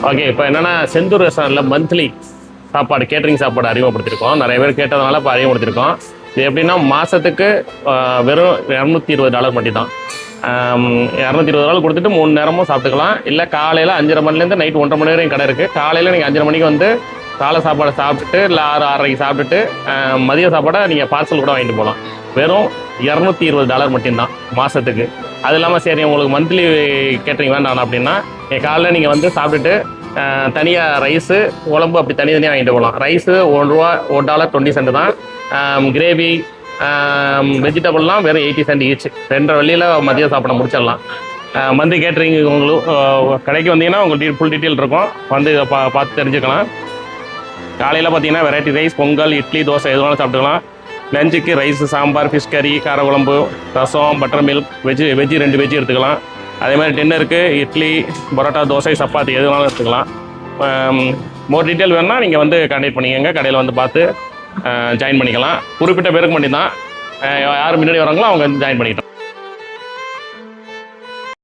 Okay, இப்போ என்னென்னா செந்தூர் ரெஸ்டாரண்ட்டில் மந்த்லி சாப்பாடு கேட்ரிங் சாப்பாடு அறிமுகப்படுத்தியிருக்கோம். நிறைய பேர் கேட்டதுனால இப்போ அறிமுகப்படுத்தியிருக்கோம். இது எப்படின்னா மாதத்துக்கு வெறும் $220 மட்டும் தான். $220 கொடுத்துட்டு 3 நேரமும் சாப்பிட்டுக்கலாம். இல்லை காலையில் 5:30 மணிலேருந்து நைட் 1:30 மணி வரையும் கடை இருக்குது. காலையில் நீங்கள் 5:30 மணிக்கு வந்து காலை சாப்பாடை சாப்பிட்டுட்டு இல்லை 6:30க்கு சாப்பிட்டுட்டு மதிய சாப்பாடை நீங்கள் பார்சல் கூட வாங்கிட்டு போகலாம். வெறும் $220 மட்டும்தான் மாதத்துக்கு. அது இல்லாமல் சரி உங்களுக்கு மந்த்லி கேட்ரிங் வேண்டாம் அப்படின்னா காலையில் நீங்கள் வந்து சாப்பிட்டுட்டு தனியாக ரைஸு குழம்பு அப்படி தனித்தனியாக வாங்கிட்டு போகலாம். ரைஸு $1.20 தான். கிரேவி வெஜிடபிள்லாம் வெறும் 80 cents ஈச். 2.5 வழியில் மதியம் சாப்பிட முடிச்சிடலாம். மந்த்லி கேட்ரிங் உங்களுக்கு கடைக்கு வந்தீங்கன்னா உங்களுக்கு ஃபுல் டீட்டெயில் இருக்கும். வந்து இதை பார்த்து தெரிஞ்சுக்கலாம். காலையில் பார்த்தீங்கன்னா வெரைட்டி ரைஸ், பொங்கல், இட்லி, தோசை எது வேணாலும் சாப்பிட்டுக்கலாம். லஞ்சுக்கு ரைஸு, சாம்பார், ஃபிஷ் கறி, கார குழம்பு, ரசம், பட்டர் மில்க், வெஜ்ஜு 2 வெஜ்ஜு எடுத்துக்கலாம். அதே மாதிரி டின்னருக்கு இட்லி, பரோட்டா, தோசை, சப்பாத்தி எது வேணாலும் எடுத்துக்கலாம். மோர் டீட்டெயில் வேணுன்னா நீங்கள் வந்து கான்டாக்ட் பண்ணிக்கோங்க. கடையில் வந்து பார்த்து ஜாயின் பண்ணிக்கலாம். குறிப்பிட்ட பேருக்கு மட்டும்தான். யார் முன்னாடி வராங்களோ அவங்க வந்து ஜாயின் பண்ணிக்கிட்டோம்.